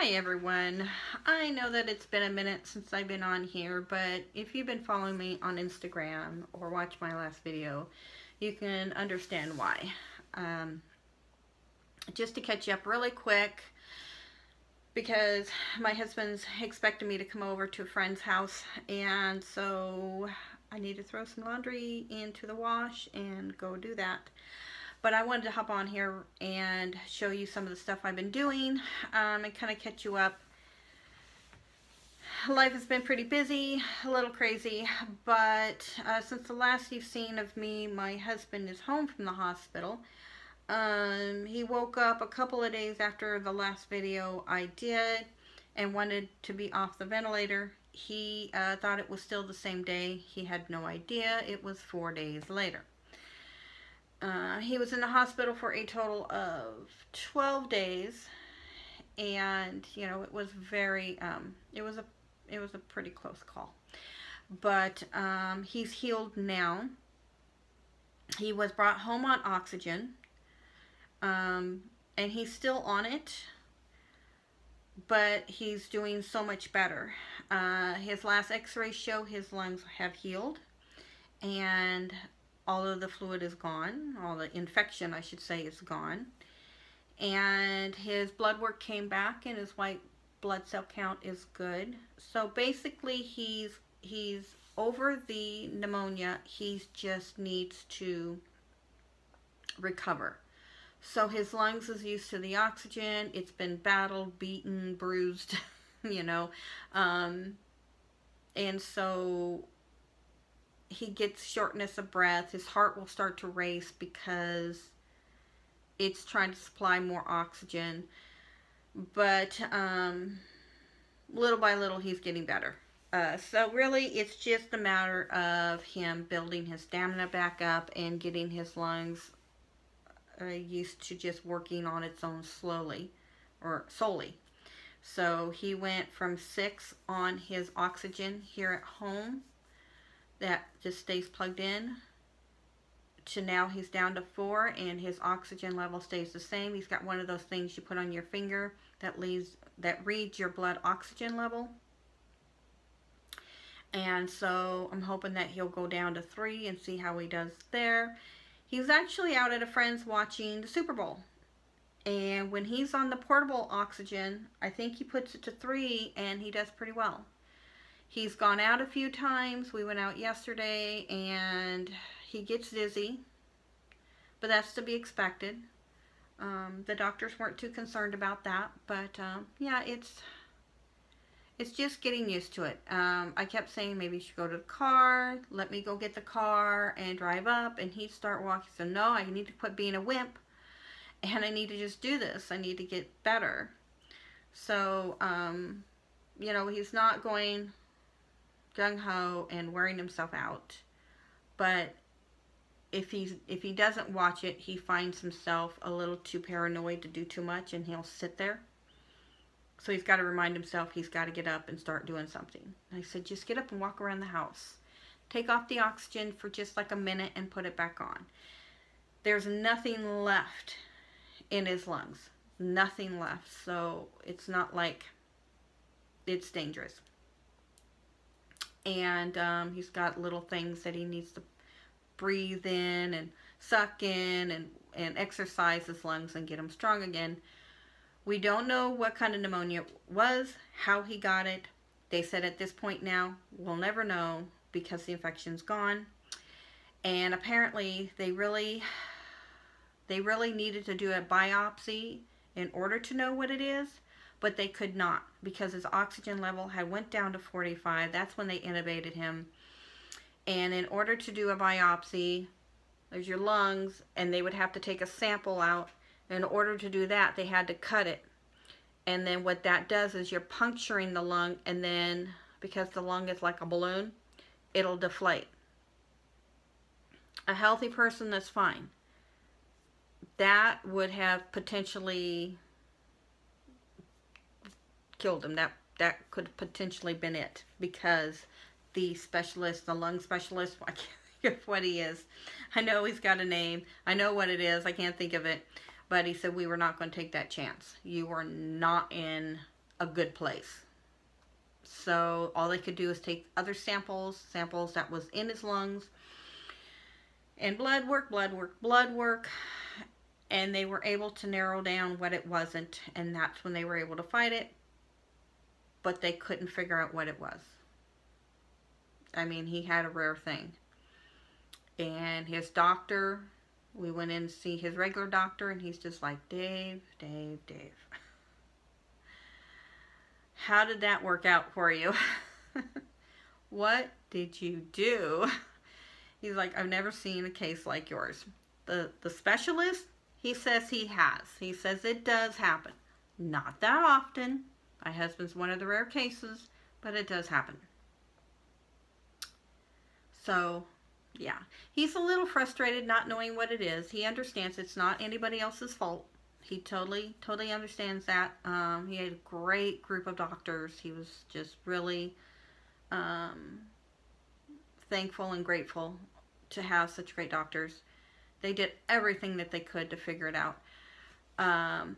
Hi everyone. I know that it's been a minute since I've been on here, but if you've been following me on Instagram or watched my last video, you can understand why. Just to catch you up really quick, because my husband's expecting me to come over to a friend's house, and so I need to throw some laundry into the wash and go do that. But I wanted to hop on here and show you some of the stuff I've been doing and kind of catch you up. Life has been pretty busy, a little crazy, but since the last you've seen of me, my husband is home from the hospital. He woke up a couple of days after the last video I did and wanted to be off the ventilator. He thought it was still the same day. He had no idea it was 4 days later. He was in the hospital for a total of 12 days, and you know, it was very it was a pretty close call, but he's healed now. He was brought home on oxygen, and he's still on it, but he's doing so much better. His last x-rays show his lungs have healed, and all of the fluid is gone, all the infection I should say is gone, and his blood work came back and his white blood cell count is good. So basically he's over the pneumonia. He just needs to recover. So his lungs is used to the oxygen. It's been battled, beaten, bruised, you know, and so he gets shortness of breath. His heart will start to race because it's trying to supply more oxygen. But little by little, he's getting better. So really, it's just a matter of him building his stamina back up and getting his lungs used to just working on its own slowly or solely. So he went from 6 on his oxygen here at home that just stays plugged in, to now he's down to 4 and his oxygen level stays the same. He's got one of those things you put on your finger that reads your blood oxygen level. And so I'm hoping that he'll go down to 3 and see how he does there. He's actually out at a friend's watching the Super Bowl. And when he's on the portable oxygen, I think he puts it to 3 and he does pretty well. He's gone out a few times. We went out yesterday and he gets dizzy, but that's to be expected. The doctors weren't too concerned about that, but yeah, it's just getting used to it. I kept saying maybe you should go to the car, let me go get the car and drive up, and he'd start walking. So no, I need to quit being a wimp and I need to just do this. I need to get better. So, you know, he's not going gung-ho and wearing himself out, but if he doesn't watch it, he finds himself a little too paranoid to do too much and he'll sit there. So he's got to remind himself he's got to get up and start doing something. I said, just get up and walk around the house. Take off the oxygen for just like a minute and put it back on. There's nothing left in his lungs. Nothing left. So it's not like it's dangerous. And he's got little things that he needs to breathe in and suck in and exercise his lungs and get them strong again. We don't know what kind of pneumonia it was, how he got it. They said at this point now, we'll never know because the infection's gone. And apparently they really needed to do a biopsy in order to know what it is. But they could not because his oxygen level had went down to 45. That's when they intubated him. And in order to do a biopsy, there's your lungs, and they would have to take a sample out. In order to do that, they had to cut it. And then what that does is you're puncturing the lung, and then because the lung is like a balloon, it'll deflate. A healthy person that's fine. That would have potentially killed him. That could potentially been it, because the specialist, the lung specialist, I can't think of what he is. I know he's got a name. I know what it is. I can't think of it. But he said we were not going to take that chance. You are not in a good place. So all they could do is take other samples that was in his lungs, and blood work, and they were able to narrow down what it wasn't, and that's when they were able to fight it, but they couldn't figure out what it was. I mean, he had a rare thing. And his doctor, we went in to see his regular doctor, and he's just like, Dave. How did that work out for you? What did you do? He's like, I've never seen a case like yours. The specialist, he says he has. He says it does happen. Not that often. My husband's one of the rare cases, but it does happen. So, yeah. He's a little frustrated not knowing what it is. He understands it's not anybody else's fault. He totally understands that. He had a great group of doctors. He was just really thankful and grateful to have such great doctors. They did everything that they could to figure it out.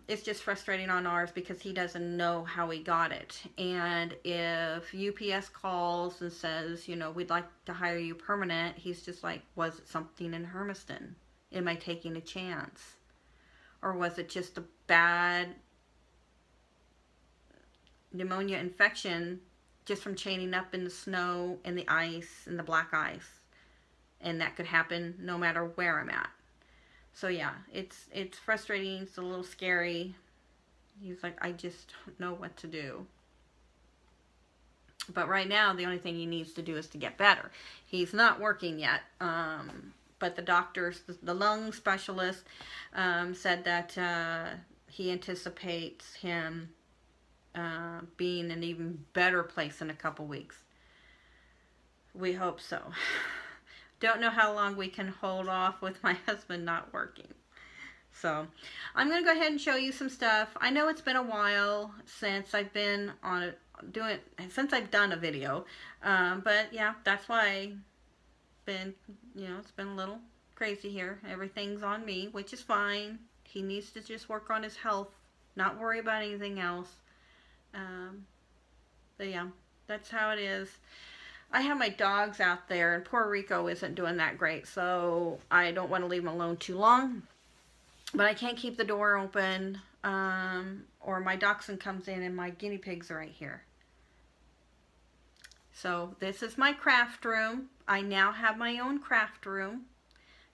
It's just frustrating on ours because he doesn't know how he got it. And if UPS calls and says, you know, we'd like to hire you permanent, he's just like, was it something in Hermiston? Am I taking a chance? Or was it just a bad pneumonia infection just from chaining up in the snow and the ice and the black ice? And that could happen no matter where I'm at. So yeah, it's frustrating. It's a little scary. He's like, I just don't know what to do. But right now, the only thing he needs to do is to get better. He's not working yet. But the doctors, the lung specialist, said that he anticipates him being in an even better place in a couple weeks. We hope so. Don't know how long we can hold off with my husband not working. So I'm going to go ahead and show you some stuff. I know it's been a while since I've been on since I've done a video. But yeah, that's why it's been a little crazy here. Everything's on me, which is fine. He needs to just work on his health, not worry about anything else. But yeah, that's how it is. I have my dogs out there, and poor Rico isn't doing that great, so I don't want to leave him alone too long. But I can't keep the door open, or my dachshund comes in, and my guinea pigs are right here. So this is my craft room. I now have my own craft room.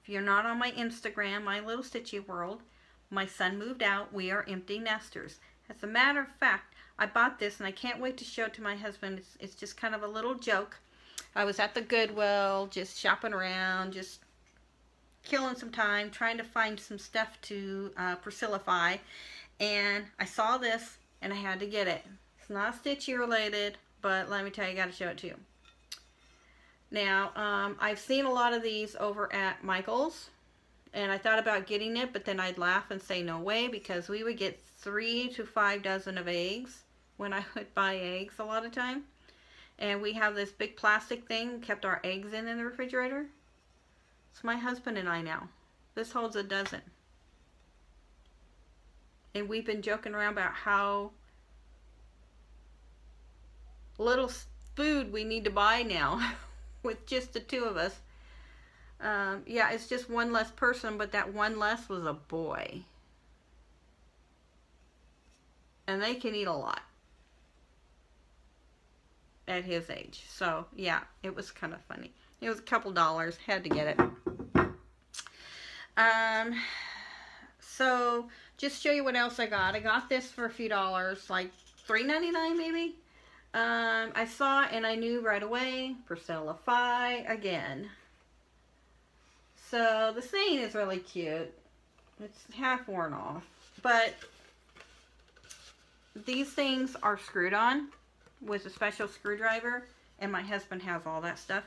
If you're not on my Instagram, My Little Stitchy World, my son moved out. We are empty nesters. As a matter of fact, I bought this, and I can't wait to show it to my husband. It's just kind of a little joke. I was at the Goodwill, just shopping around, just killing some time, trying to find some stuff to Priscilla Phi, and I saw this, and I had to get it. It's not Stitchy related, but let me tell you, I got to show it to you. Now, I've seen a lot of these over at Michael's, and I thought about getting it, but then I'd laugh and say no way, because we would get 3 to 5 dozen of eggs when I would buy eggs a lot of time. And we have this big plastic thing, kept our eggs in the refrigerator. It's my husband and I now. This holds a dozen. And we've been joking around about how little food we need to buy now with just the 2 of us. Yeah, it's just one less person, but that one less was a boy. And they can eat a lot at his age. So yeah, it was kind of funny. It was a couple dollars, had to get it. So just show you what else I got. I got this for a few dollars, like $3.99 maybe. I saw it and I knew right away, Priscilla Phi again. So the saying is really cute. It's half worn off, but these things are screwed on with a special screwdriver, and my husband has all that stuff.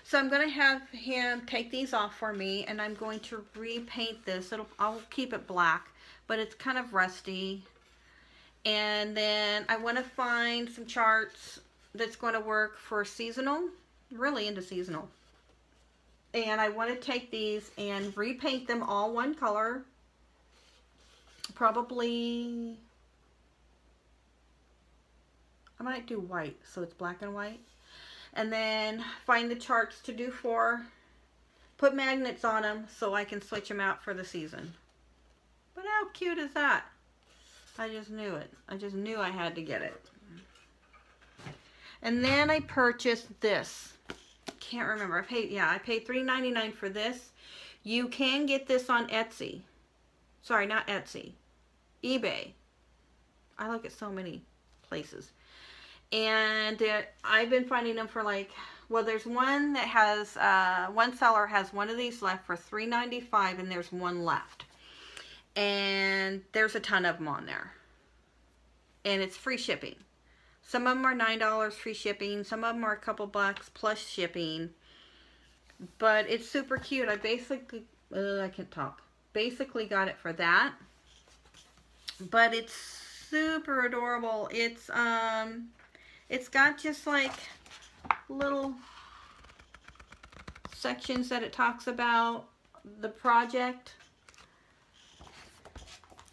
So I'm going to have him take these off for me, and I'm going to repaint this. I'll keep it black, but it's kind of rusty. And then I want to find some charts that's going to work for seasonal. I'm really into seasonal. And I want to take these and repaint them all one color. Probably I might do white, so it's black and white. And then find the charts to do for. Put magnets on them so I can switch them out for the season. But how cute is that? I just knew it. I just knew I had to get it. And then I purchased this. Can't remember. I paid $3.99 for this. You can get this on Etsy. Sorry, not Etsy. eBay. I look at so many places. And I've been finding them for like, well, there's one that has, one seller has one of these left for $3.95 and there's one left. And there's a ton of them on there. And it's free shipping. Some of them are $9 free shipping. Some of them are a couple bucks plus shipping. But it's super cute. I basically, I can't talk. Basically got it for that. But it's super adorable. It's got just like little sections that it talks about the project.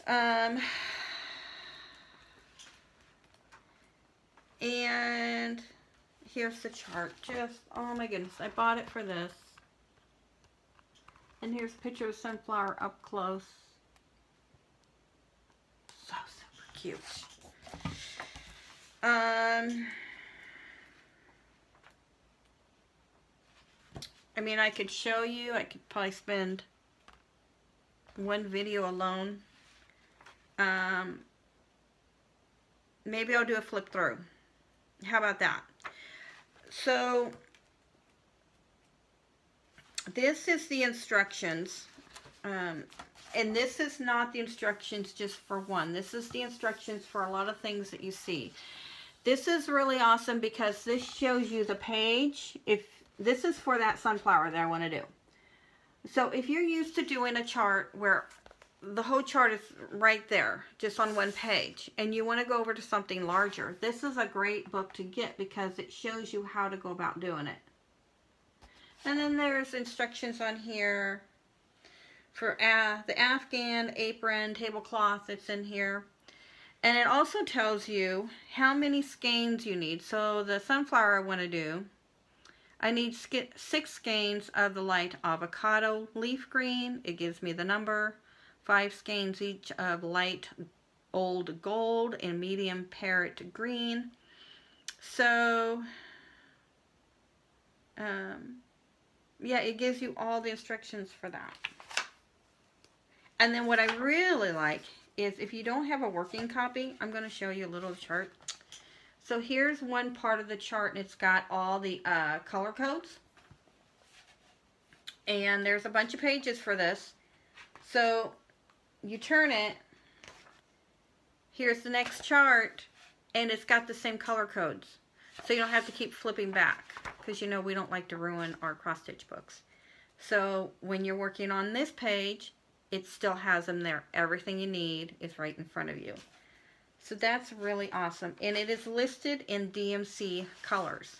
And here's the chart. Just, oh my goodness, I bought it for this. And here's a picture of sunflower up close. So super cute. I mean, I could show you. I could probably spend one video alone. Maybe I'll do a flip through. How about that? So, this is the instructions. And this is not the instructions just for one. This is the instructions for a lot of things that you see. This is really awesome because this shows you the page. If this is for that sunflower that I want to do. So if you're used to doing a chart where the whole chart is right there, just on one page, and you want to go over to something larger, this is a great book to get because it shows you how to go about doing it. And then there's instructions on here for the Afghan apron tablecloth that's in here. And it also tells you how many skeins you need. So the sunflower I want to do, I need 6 skeins of the light avocado leaf green. It gives me the number. 5 skeins each of light old gold and medium parrot green. So, yeah, it gives you all the instructions for that. And then what I really like is if you don't have a working copy, I'm going to show you a little chart. So here's one part of the chart, and it's got all the color codes. And there's a bunch of pages for this. So you turn it, here's the next chart, and it's got the same color codes. So you don't have to keep flipping back, because you know we don't like to ruin our cross-stitch books. So when you're working on this page, it still has them there. Everything you need is right in front of you. So that's really awesome. And it is listed in DMC colors.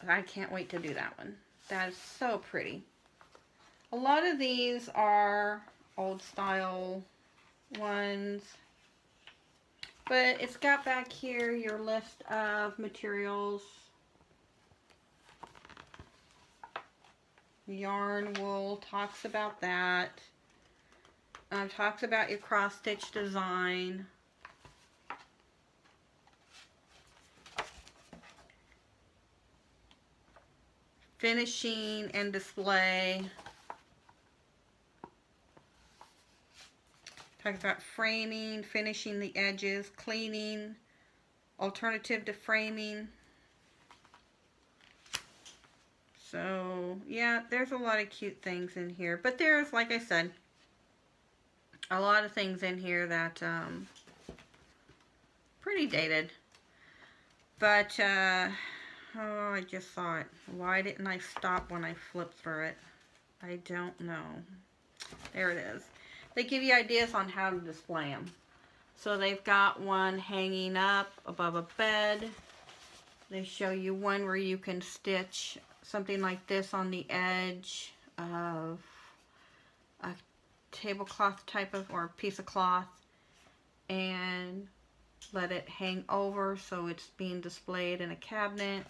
I can't wait to do that one. That is so pretty. A lot of these are old style ones. But it's got back here your list of materials. Yarn wool talks about that. Talks about your cross stitch design. Finishing and display. Talks about framing, finishing the edges, cleaning, alternative to framing. So, yeah, there's a lot of cute things in here. But there's, like I said, a lot of things in here that, pretty dated. But, oh, I just saw it. Why didn't I stop when I flipped through it? I don't know. There it is. They give you ideas on how to display them. So they've got one hanging up above a bed. They show you one where you can stitch something like this on the edge of a tablecloth type of, or a piece of cloth. And let it hang over so it's being displayed in a cabinet.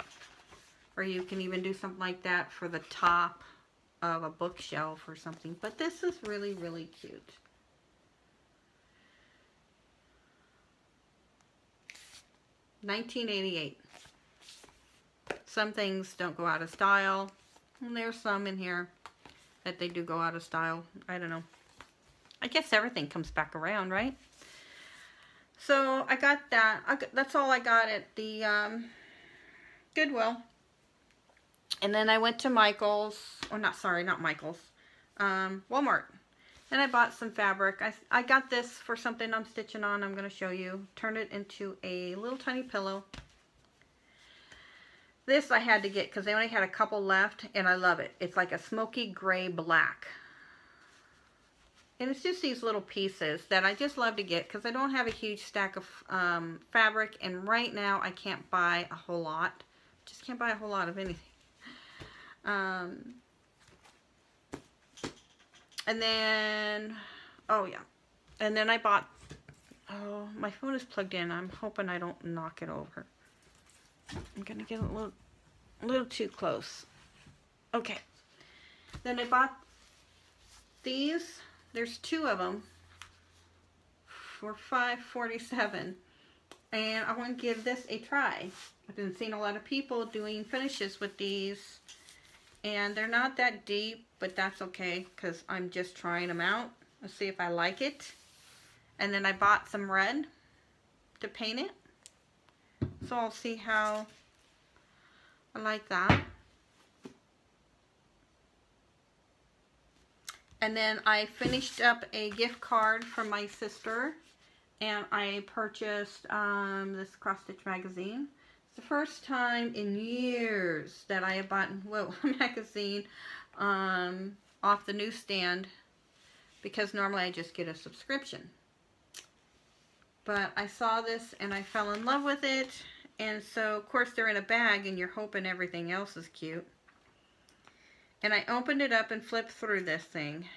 Or you can even do something like that for the top of a bookshelf or something. But this is really, really cute. $19.88. Some things don't go out of style. And there's some in here that they do go out of style. I don't know. I guess everything comes back around, right? So I got that. That's all I got at the Goodwill. And then I went to Michael's, or not Michael's, Walmart. And I bought some fabric. I got this for something I'm stitching on. I'm going to show you. Turn it into a little tiny pillow. This I had to get because they only had a couple left, and I love it. It's like a smoky gray black. And it's just these little pieces that I just love to get because I don't have a huge stack of fabric, and right now I can't buy a whole lot. Just can't buy a whole lot of anything. And then, oh yeah, and then I bought, oh, my phone is plugged in. I'm hoping I don't knock it over. I'm gonna get a little too close. Okay. Then I bought these. There's 2 of them for $5.47, and I want to give this a try. I've been seeing a lot of people doing finishes with these, and they're not that deep, but that's okay because I'm just trying them out. Let's see if I like it. And then I bought some red to paint it, so I'll see how I like that. And then I finished up a gift card from my sister, and I purchased this cross stitch magazine. It's the first time in years that I have bought a magazine off the newsstand, because normally I just get a subscription. But I saw this and I fell in love with it, and so of course they're in a bag and you're hoping everything else is cute. And I opened it up and flipped through this thing.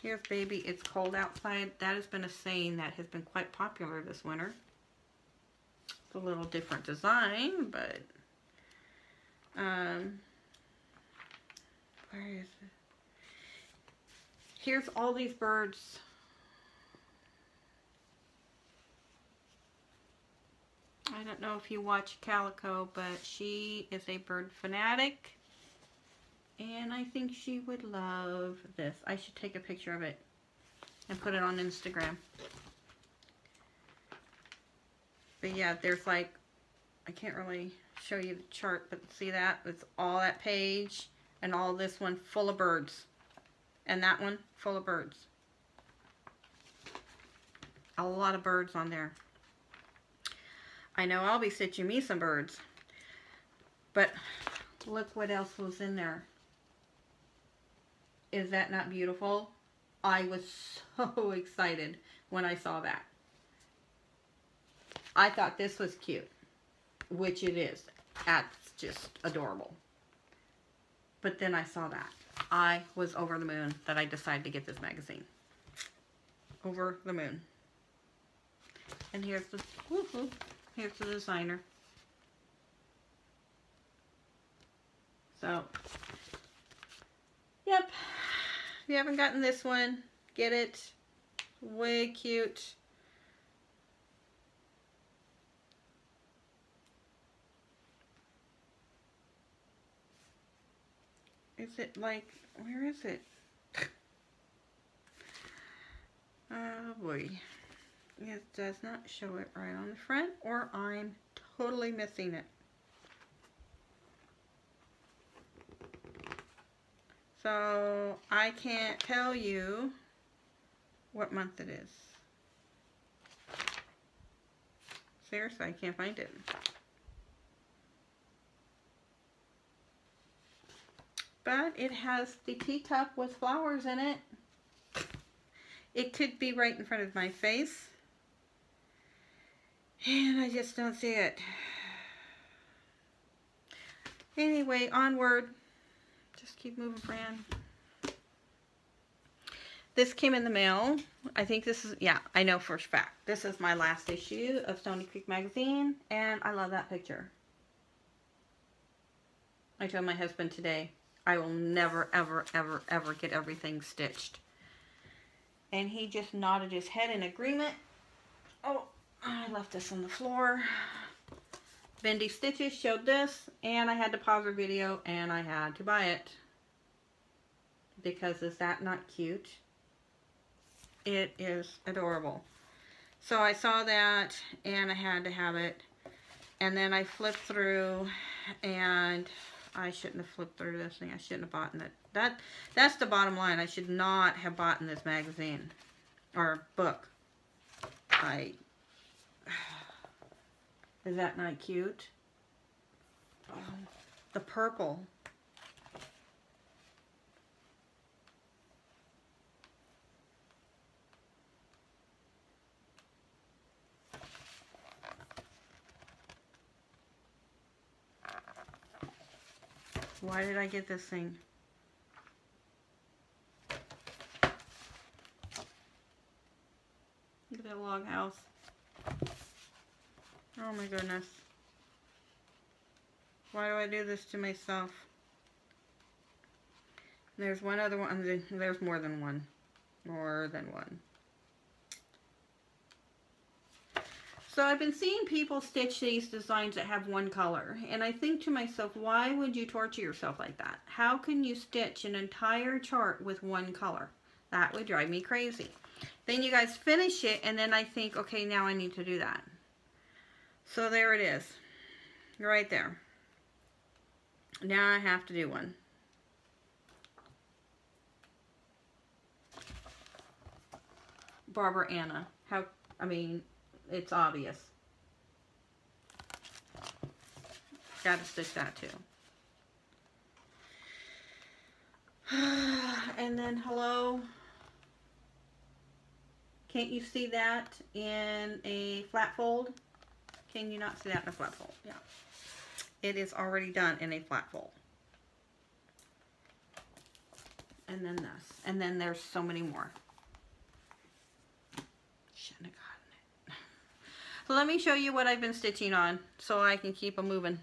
Here's Baby, It's Cold Outside. That has been a saying that has been quite popular this winter. It's a little different design, but where is it? Here's all these birds. I don't know if you watch Calico, but she is a bird fanatic, and I think she would love this. I should take a picture of it and put it on Instagram. But yeah, there's like, I can't really show you the chart, but see that? It's all that page, and all this one full of birds, and that one full of birds. A lot of birds on there. I know I'll be stitching me some birds. But look what else was in there. Is that not beautiful? I was so excited when I saw that. I thought this was cute, which it is. That's just adorable. But then I saw that. I was over the moon that I decided to get this magazine. Over the moon. And here's the woohoo. Here's the designer. So, yep. If you haven't gotten this one, get it. Way cute. Is it like, where is it? Oh boy. It does not show it right on the front, or I'm totally missing it. So I can't tell you what month it is. Seriously, I can't find it. But it has the teacup with flowers in it. It could be right in front of my face. And I just don't see it. Anyway, onward. Just keep moving, Fran. This came in the mail. I think this is, yeah, I know for a fact. This is my last issue of Stony Creek Magazine, and I love that picture. I told my husband today, I will never, ever, ever, ever get everything stitched. And he just nodded his head in agreement. Oh, I left this on the floor. Bendy Stitches showed this, and I had to pause the video, and I had to buy it. Because is that not cute? It is adorable. So I saw that, and I had to have it. And then I flipped through, and I shouldn't have flipped through this thing. I shouldn't have bought it. That's the bottom line. I should not have bought this magazine or book. Is that not cute? Oh, the purple. Why did I get this thing? Look at that log house. Oh my goodness. Why do I do this to myself? There's one other one. There's more than one. More than one. So I've been seeing people stitch these designs that have one color. And I think to myself, why would you torture yourself like that? How can you stitch an entire chart with one color? That would drive me crazy. Then you guys finish it, and then I think, okay, now I need to do that. So there it is. Right there. Now I have to do one. Barbara Anna. It's obvious. Gotta stitch that too. And then, hello. Can't you see that in a flat fold? Can you not see that in a flat fold? Yeah. It is already done in a flat fold. And then this. And then there's so many more. Shouldn't have gotten it. So let me show you what I've been stitching on so I can keep them moving.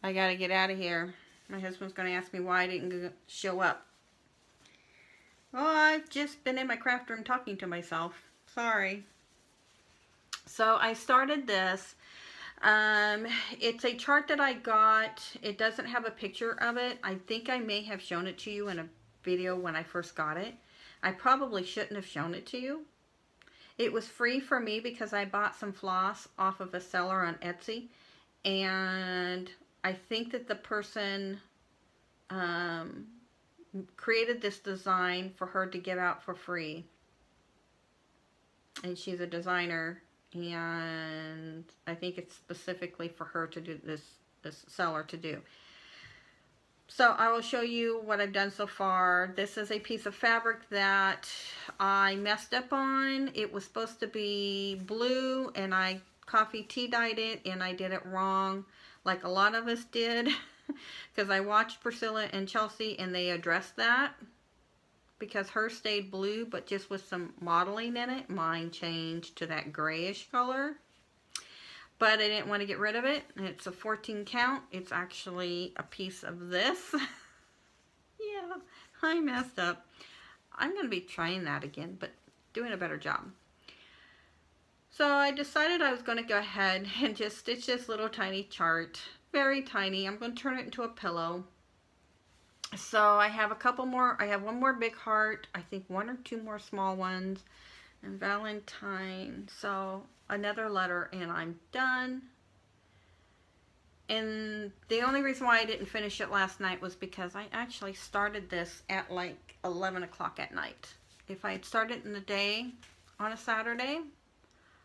I gotta get out of here. My husband's gonna ask me why I didn't show up. Oh, I've just been in my craft room talking to myself. Sorry. So I started this. It's a chart that I got. It doesn't have a picture of it. I think I may have shown it to you in a video when I first got it. I probably shouldn't have shown it to you. It was free for me because I bought some floss off of a seller on Etsy. And I think that the person created this design for her to give out for free. And she's a designer. And I think it's specifically for her to do this seller to do. So I will show you what I've done so far. This is a piece of fabric that I messed up on. It was supposed to be blue and I coffee tea dyed it and I did it wrong like a lot of us did because I watched Priscilla and Chelsea and they addressed that because hers stayed blue but just with some modeling in it. Mine changed to that grayish color. But I didn't want to get rid of it. It's a 14 count. It's actually a piece of this. Yeah, I messed up. I'm going to be trying that again, but doing a better job. So I decided I was going to go ahead and just stitch this little tiny chart. Very tiny. I'm going to turn it into a pillow. So I have a couple more. I have one more big heart. I think one or two more small ones. And Valentine. So another letter and I'm done. And the only reason why I didn't finish it last night was because I actually started this at like 11 o'clock at night. If I had started in the day on a Saturday,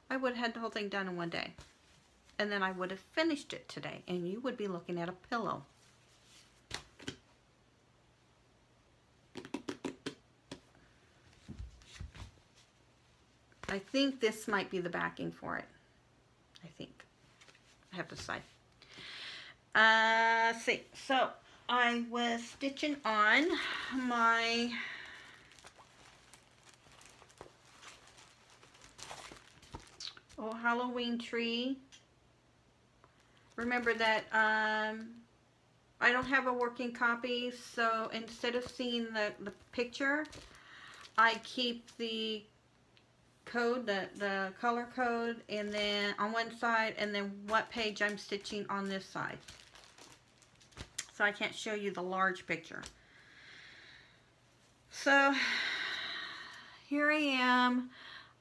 I would have had the whole thing done in one day. And then I would have finished it today and you would be looking at a pillow. I think this might be the backing for it. I think. I have to decide. See. So, I was stitching on my Oh, Halloween tree. Remember that I don't have a working copy, so instead of seeing the picture, I keep the code, the color code, and then on one side, and then what page I'm stitching on this side. So I can't show you the large picture. So here I am.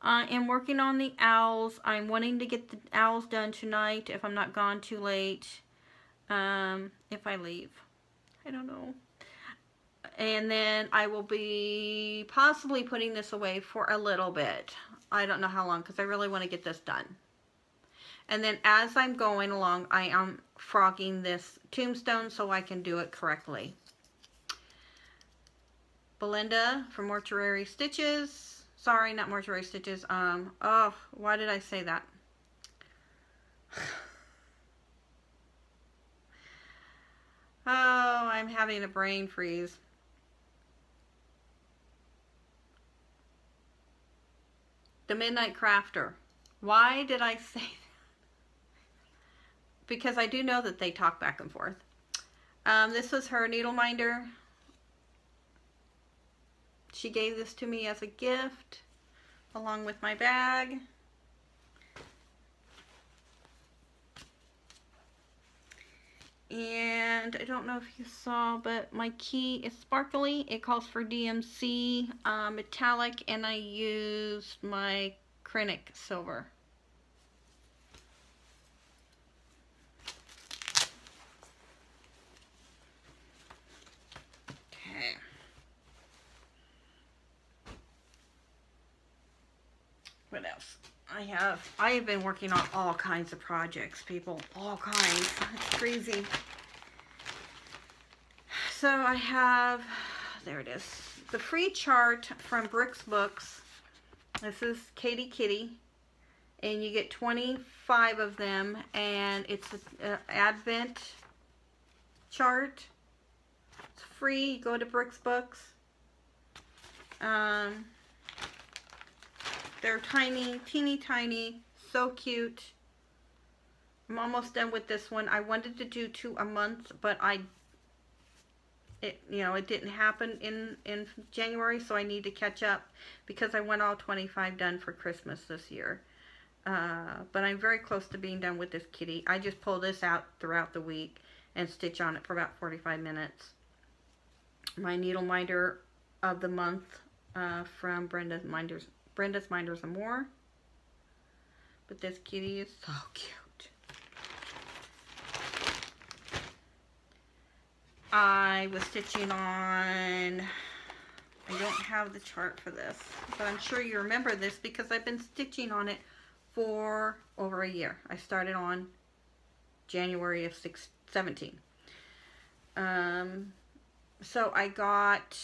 I am working on the owls. I'm wanting to get the owls done tonight if I'm not gone too late. If I leave. I don't know. And then I will be possibly putting this away for a little bit. I don't know how long, because I really want to get this done. And then as I'm going along, I am frogging this tombstone so I can do it correctly. Belinda from Mortuary Stitches. Sorry, not Mortuary Stitches. Oh, why did I say that? Oh, I'm having a brain freeze. The Midnight Crafter. Why did I say that? Because I do know that they talk back and forth. This was her needle minder. She gave this to me as a gift along with my bag. And I don't know if you saw, but my key is sparkly. It calls for DMC metallic, and I used my Krennic silver. Okay. What else? I have been working on all kinds of projects, people. All kinds. It's crazy. So I have, there it is, the free chart from Bricks Books. This is Katie Kitty, and you get 25 of them, and it's an Advent chart. It's free. You go to Bricks Books. They're tiny, teeny tiny, so cute. I'm almost done with this one. I wanted to do 2 a month, but it didn't happen in January, so I need to catch up because I want all 25 done for Christmas this year. But I'm very close to being done with this kitty. I just pull this out throughout the week and stitch on it for about 45 minutes. My needle minder of the month from Brenda's Minders and More. But this kitty is so cute. I was stitching on, I don't have the chart for this, but I'm sure you remember this because I've been stitching on it for over a year. I started on January of 17. So I got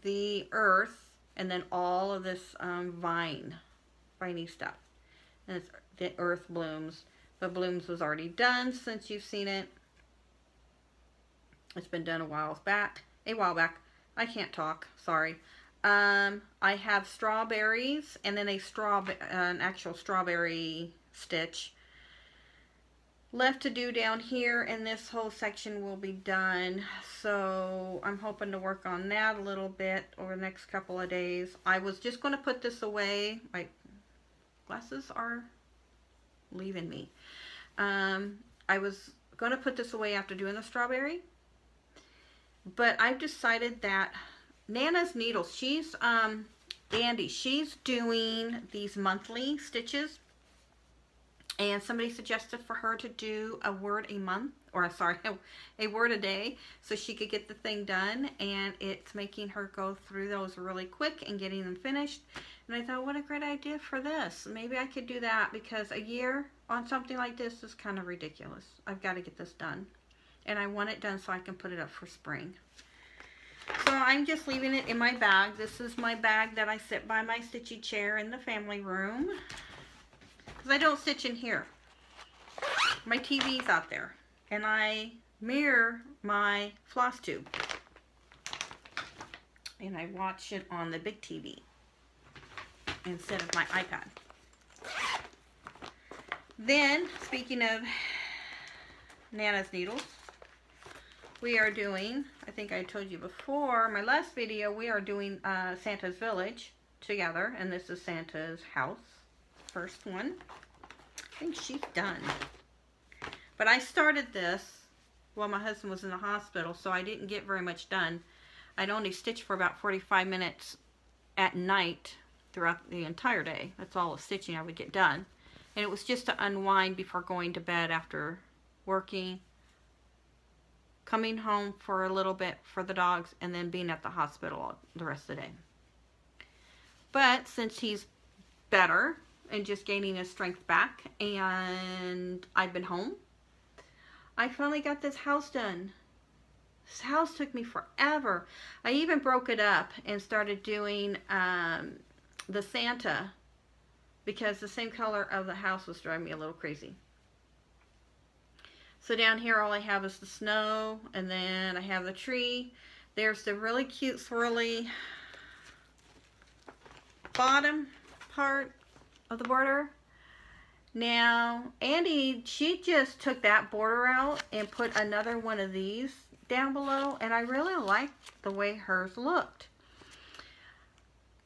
the earth and then all of this viney stuff. And it's the earth blooms. But blooms was already done since you've seen it. It's been done a while back. I can't talk. Sorry. I have strawberries and then an actual strawberry stitch left to do down here, and this whole section will be done. So I'm hoping to work on that a little bit over the next couple of days. I was just going to put this away. My glasses are leaving me. I was going to put this away after doing the strawberry. But I've decided that Nana's Needles, she's, Andy, she's doing these monthly stitches. And somebody suggested for her to do a word a month, or sorry, a word a day, so she could get the thing done. And it's making her go through those really quick and getting them finished. And I thought, what a great idea for this. Maybe I could do that, because a year on something like this is kind of ridiculous. I've got to get this done. And I want it done so I can put it up for spring. So I'm just leaving it in my bag. This is my bag that I sit by my stitchy chair in the family room. Because I don't stitch in here. My TV's out there. And I mirror my Flosstube. And I watch it on the big TV instead of my iPad. Then, speaking of Nana's needles, we are doing, I think I told you before, my last video, we are doing Santa's Village together. And this is Santa's house. First one. I think she's done. But I started this while my husband was in the hospital, so I didn't get very much done. I'd only stitched for about 45 minutes at night throughout the entire day. That's all the stitching I would get done. And it was just to unwind before going to bed after working, coming home for a little bit for the dogs, and then being at the hospital the rest of the day. But since he's better and just gaining his strength back, and I've been home, I finally got this house done. This house took me forever. I even broke it up and started doing the Santa, because the same color of the house was driving me a little crazy. So down here all I have is the snow, and then I have the tree. There's the really cute swirly bottom part of the border. Now Andy, she just took that border out and put another one of these down below, and I really liked the way hers looked.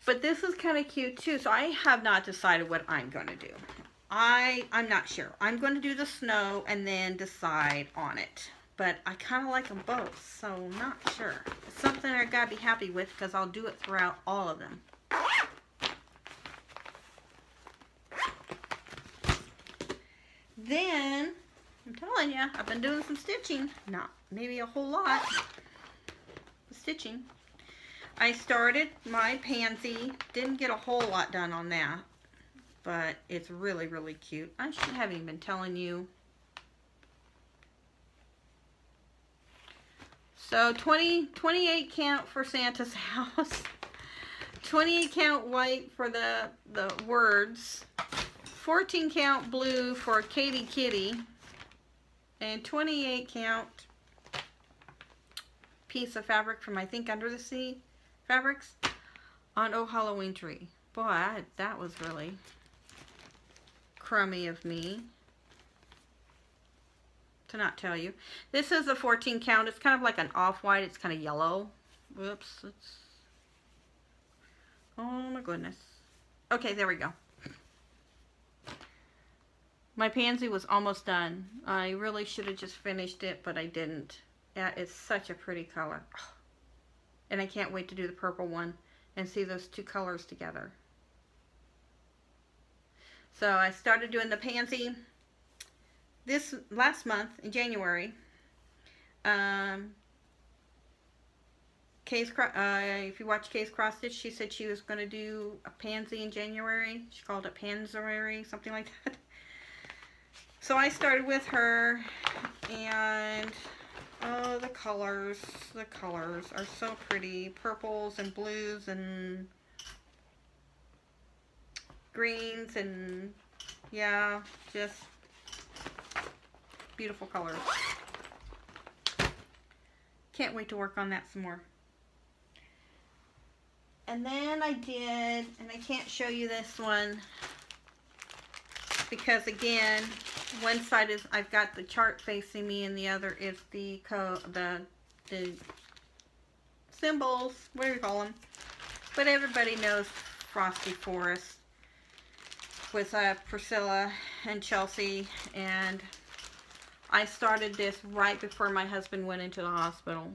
But this is kind of cute too, so I have not decided what I'm going to do. I'm not sure. I'm going to do the snow and then decide on it. But I kind of like them both, so not sure. It's something I got to be happy with, because I'll do it throughout all of them. Then, I'm telling you, I've been doing some stitching. Not maybe a whole lot, but stitching. I started my pansy. Didn't get a whole lot done on that, but it's really, really cute. I should have even been telling you. So 28 count for Santa's house. 28 count white for the words. 14 count blue for Katie Kitty. And 28 count piece of fabric from, I think, Under the Sea Fabrics on Oh Halloween Tree. Boy, that was really crummy of me to not tell you. This is a 14 count. It's kind of like an off-white. It's kind of yellow. Whoops. Oh my goodness. Okay, there we go. My pansy was almost done. I really should have just finished it, but I didn't. Yeah, it's such a pretty color. And I can't wait to do the purple one and see those two colors together. So I started doing the pansy this last month in January. If you watch Kay's Cross Stitch, she said she was going to do a pansy in January. She called it Panzerary, something like that. So I started with her, and oh, the colors are so pretty. Purples and blues and greens, and yeah, just beautiful colors. Can't wait to work on that some more. And then I did, and I can't show you this one because, again, one side is I've got the chart facing me, and the other is the symbols, what do you call them? But everybody knows Frosty Forest with Priscilla and Chelsea, and I started this right before my husband went into the hospital.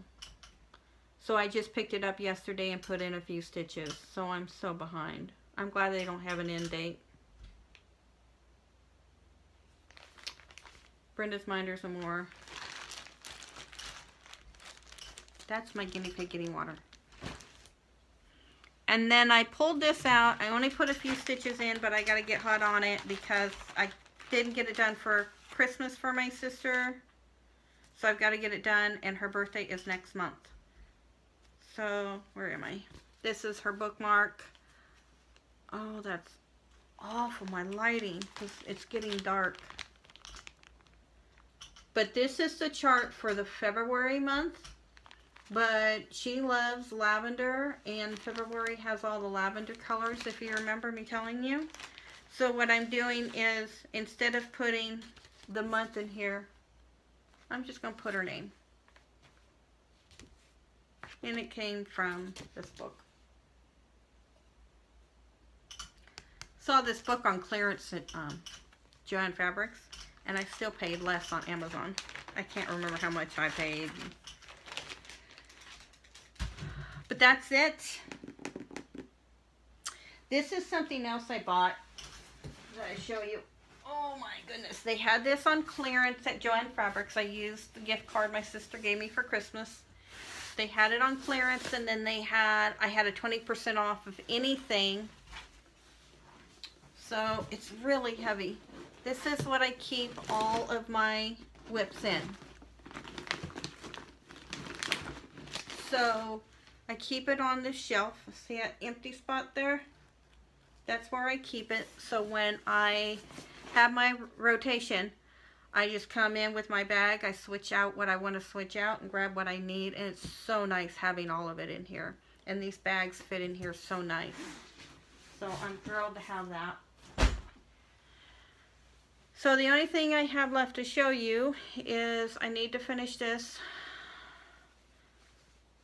So I just picked it up yesterday and put in a few stitches. So I'm so behind. I'm glad they don't have an end date. Brenda's Minders and more. That's my guinea pig getting water. And then I pulled this out. I only put a few stitches in, but I got to get hot on it because I didn't get it done for Christmas for my sister. So I've got to get it done, and her birthday is next month. So, where am I? This is her bookmark. Oh, that's awful, my lighting, because it's getting dark. But this is the chart for the February month. But she loves lavender, and February has all the lavender colors, if you remember me telling you. So what I'm doing is, instead of putting the month in here, I'm just going to put her name. And it came from this book. Saw this book on clearance at Joann Fabrics, and I still paid less on Amazon. I can't remember how much I paid. But that's it. This is something else I bought that I show you. Oh my goodness. They had this on clearance at Joann Fabrics. I used the gift card my sister gave me for Christmas. They had it on clearance, and then I had a 20% off of anything. So it's really heavy. This is what I keep all of my whips in. So I keep it on this shelf. See that empty spot there? That's where I keep it. So when I have my rotation, I just come in with my bag. I switch out what I want to switch out and grab what I need. And it's so nice having all of it in here. And these bags fit in here so nice. So I'm thrilled to have that. So the only thing I have left to show you is I need to finish this.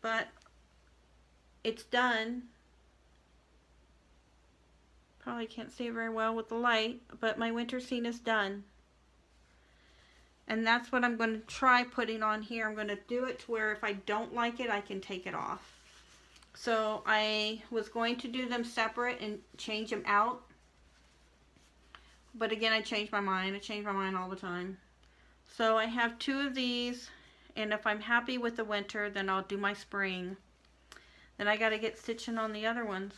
But it's done. Probably can't see very well with the light, but my winter scene is done. And that's what I'm going to try putting on here. I'm going to do it to where if I don't like it, I can take it off. So I was going to do them separate and change them out. But again, I changed my mind. I change my mind all the time. So I have 2 of these. And if I'm happy with the winter, then I'll do my spring. Then I got to get stitching on the other ones.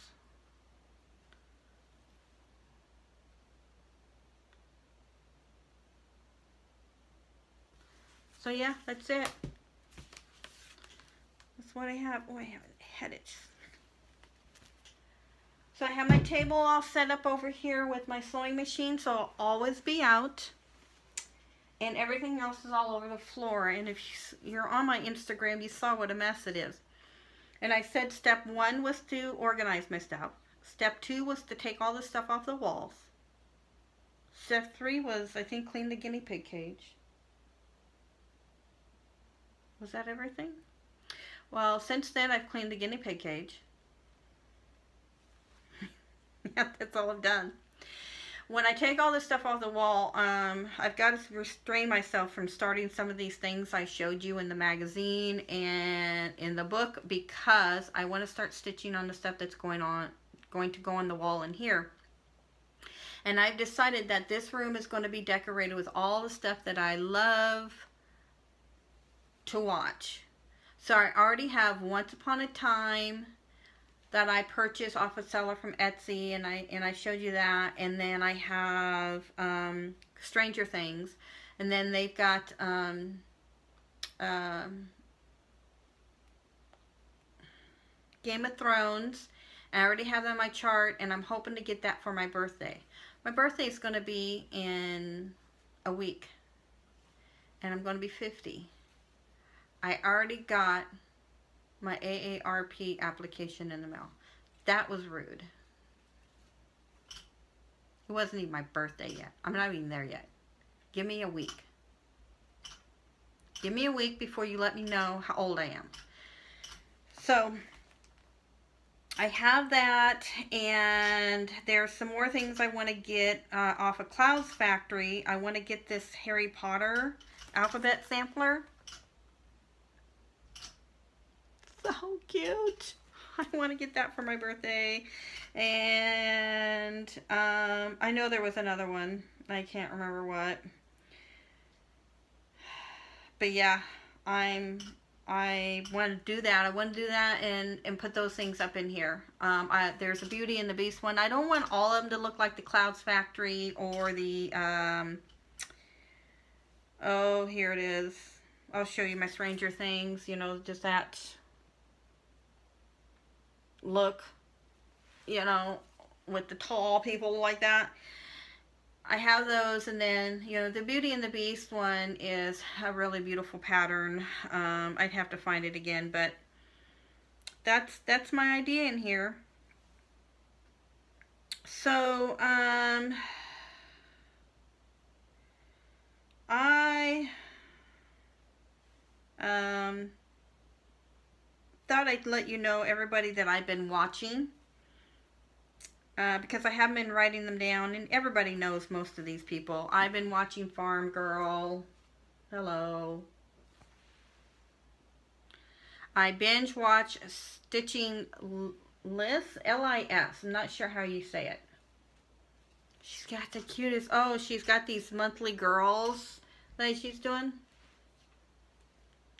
So yeah, that's it. That's what I have. Oh, I haven't had it. So I have my table all set up over here with my sewing machine, so I'll always be out. And everything else is all over the floor. And if you're on my Instagram, you saw what a mess it is. And I said step 1 was to organize my stuff. Step 2 was to take all the stuff off the walls. Step 3 was, I think, clean the guinea pig cage. Was that everything? Well, since then, I've cleaned the guinea pig cage. Yeah, that's all I've done. When I take all this stuff off the wall, I've got to restrain myself from starting some of these things I showed you in the magazine and in the book, because I want to start stitching on the stuff that's going to go on the wall in here. And I've decided that this room is going to be decorated with all the stuff that I love to watch. So I already have Once Upon a Time that I purchased off a seller from Etsy, and I showed you that. And then I have Stranger Things, and then they've got Game of Thrones. I already have that on my chart, and I'm hoping to get that for my birthday. My birthday is going to be in a week, and I'm going to be 50. I already got my AARP application in the mail. That was rude. It wasn't even my birthday yet. I'm not even there yet. Give me a week. Give me a week before you let me know how old I am. So I have that, and there's some more things I want to get off of Clouds Factory. I want to get this Harry Potter alphabet sampler. So cute. I want to get that for my birthday. And I know there was another one. I can't remember what. But yeah, I want to do that. I want to do that and put those things up in here. There's a Beauty and the Beast one. I don't want all of them to look like the Clouds Factory or the oh, here it is. I'll show you my Stranger Things, you know, just that look, you know, with the tall people like that. I have those, and then, you know, the Beauty and the Beast one is a really beautiful pattern. I'd have to find it again, but that's my idea in here. So, I thought I'd let you know everybody that I've been watching, because I haven't been writing them down, and everybody knows most of these people. I've been watching Farm Girl. Hello. I binge watch Stitching Liz, Lis. I'm not sure how you say it. She's got the cutest. Oh, she's got these monthly girls that she's doing.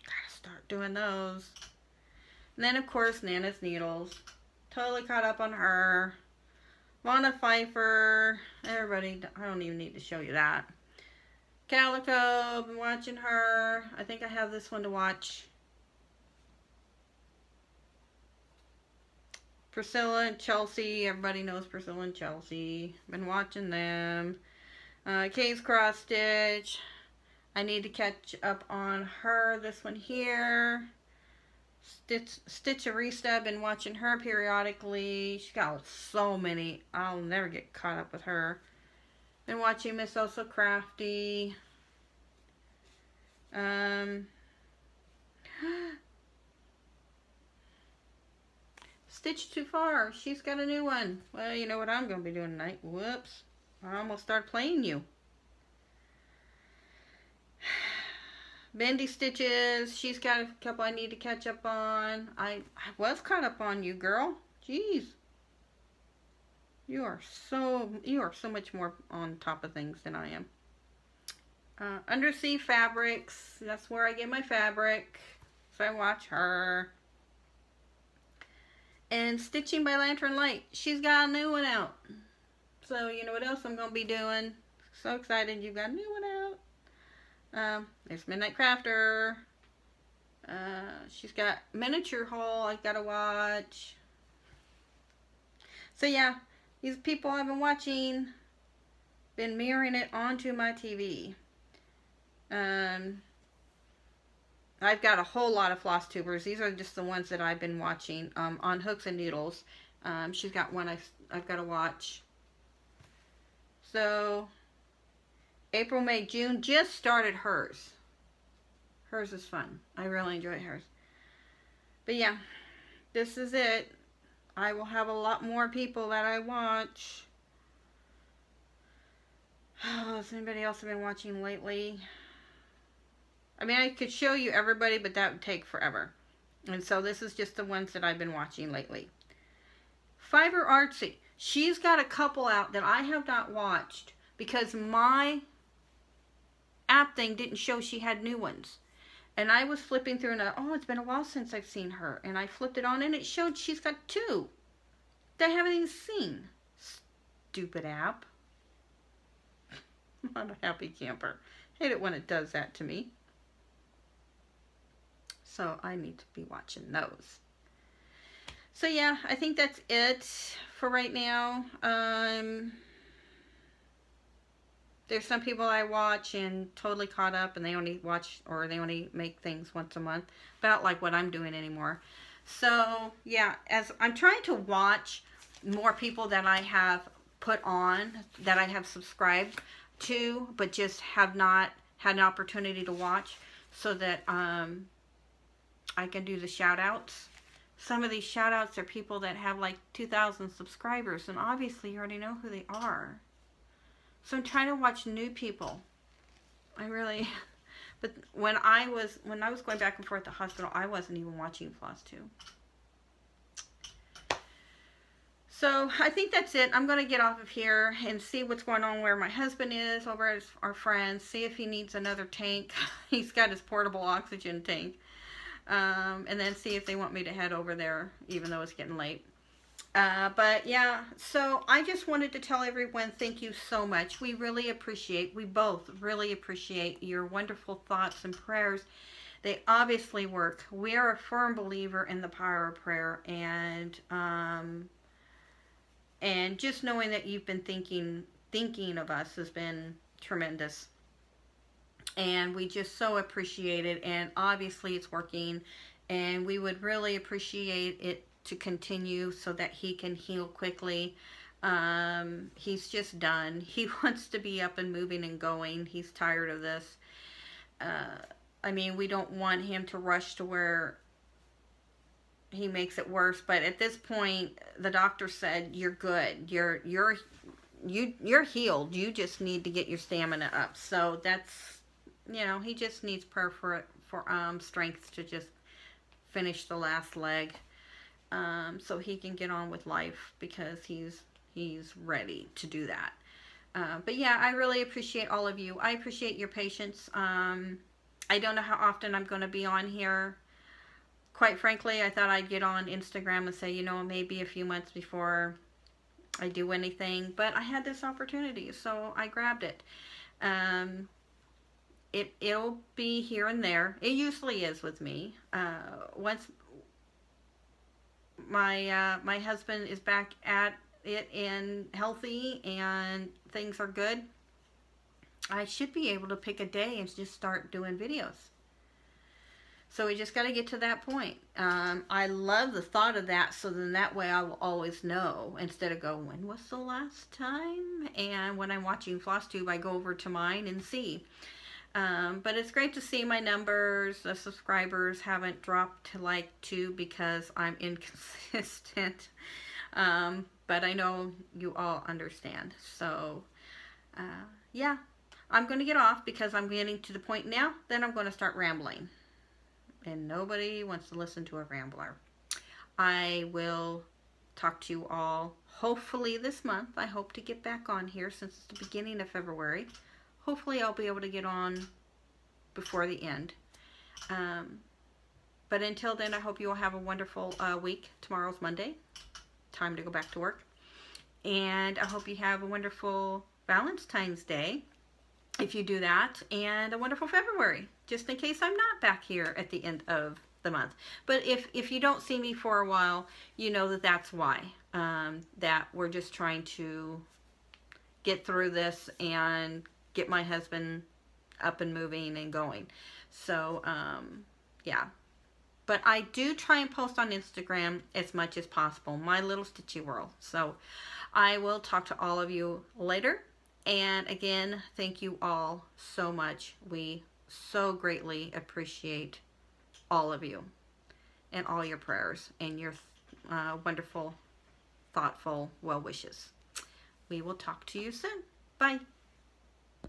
Gotta start doing those. And then, of course, Nana's Needles. Totally caught up on her. Mona Pfeiffer. Everybody, I don't even need to show you that. Calico, been watching her. I think I have this one to watch. Priscilla and Chelsea. Everybody knows Priscilla and Chelsea. Been watching them. Kay's Cross Stitch. I need to catch up on her. This one here. Stitcherista. Been watching her periodically. She's got so many. I'll never get caught up with her. Been watching Miss Oh So Crafty. Stitch Too Far. She's got a new one. Well, you know what I'm going to be doing tonight. Whoops. I almost started playing you. Bendy Stitches. She's got a couple I need to catch up on. I was caught up on you, girl. Jeez. You are so much more on top of things than I am. Undersea Fabrics. That's where I get my fabric. So I watch her. And Stitching by Lantern Light. She's got a new one out. So you know what else I'm going to be doing. So excited you've got a new one out. There's Midnight Crafter. She's got Miniature Haul I've got to watch. So yeah, these people I've been watching, been mirroring it onto my TV. I've got a whole lot of Flosstubers. These are just the ones that I've been watching on Hooks and Needles. She's got one I've got to watch. So, April, May, June, just started hers. Hers is fun. I really enjoy hers. But yeah, this is it. I will have a lot more people that I watch. Oh, has anybody else been watching lately? I mean, I could show you everybody, but that would take forever. And so this is just the ones that I've been watching lately. Fiverr Artsy. She's got a couple out that I have not watched because my app thing didn't show she had new ones. And I was flipping through and it's been a while since I've seen her. And I flipped it on and it showed she's got two that I haven't even seen. Stupid app. I'm not a happy camper. Hate it when it does that to me. So I need to be watching those. So yeah, I think that's it for right now. There's some people I watch and totally caught up and they only watch or they only make things once a month. About like what I'm doing anymore. So yeah, as I'm trying to watch more people that I have put on, that I have subscribed to, but just have not had an opportunity to watch so that I can do the shout outs. Some of these shout outs are people that have like 2,000 subscribers and obviously you already know who they are. So I'm trying to watch new people. But when I was going back and forth to the hospital, I wasn't even watching Flosstube. So I think that's it. I'm going to get off of here and see what's going on where my husband is over at our friends. See if he needs another tank. He's got his portable oxygen tank. And then see if they want me to head over there, even though it's getting late. But yeah, so I just wanted to tell everyone thank you so much. We both really appreciate your wonderful thoughts and prayers. They obviously work. We are a firm believer in the power of prayer, and just knowing that you've been thinking of us has been tremendous. And we just so appreciate it, and obviously it's working, and we would really appreciate it to continue so that he can heal quickly. He's just done. He wants to be up and moving and going. He's tired of this. I mean, we don't want him to rush to where he makes it worse, but at this point the doctor said you're good. You're healed. You just need to get your stamina up. So that's, he just needs prayer for strength to just finish the last leg, so he can get on with life, because he's ready to do that. But yeah, I really appreciate all of you. I appreciate your patience. I don't know how often I'm going to be on here. Quite frankly, I thought I'd get on Instagram and say, maybe a few months before I do anything, but I had this opportunity, so I grabbed it. It'll be here and there. It usually is with me. Once my husband is back at it and healthy and things are good, I should be able to pick a day and just start doing videos. So we just got to get to that point. I love the thought of that, so then that way I will always know, instead of go, when was the last time? And when I'm watching Flosstube, I go over to mine and see. But it's great to see my numbers. The subscribers haven't dropped to like 2 because I'm inconsistent. But I know you all understand. So, yeah. I'm going to get off because I'm getting to the point now that I'm going to start rambling. And nobody wants to listen to a rambler. I will talk to you all hopefully this month. I hope to get back on here since it's the beginning of February. Hopefully I'll be able to get on before the end. But until then, I hope you all have a wonderful week. Tomorrow's Monday. Time to go back to work. And I hope you have a wonderful Valentine's Day, if you do that, and a wonderful February, just in case I'm not back here at the end of the month. But if you don't see me for a while, you know that that's why. That we're just trying to get through this and get my husband up and moving and going. So, yeah. But I do try and post on Instagram as much as possible, my little stitchy world. So I will talk to all of you later. And again, thank you all so much. We so greatly appreciate all of you and all your prayers and your wonderful, thoughtful well wishes. We will talk to you soon. Bye.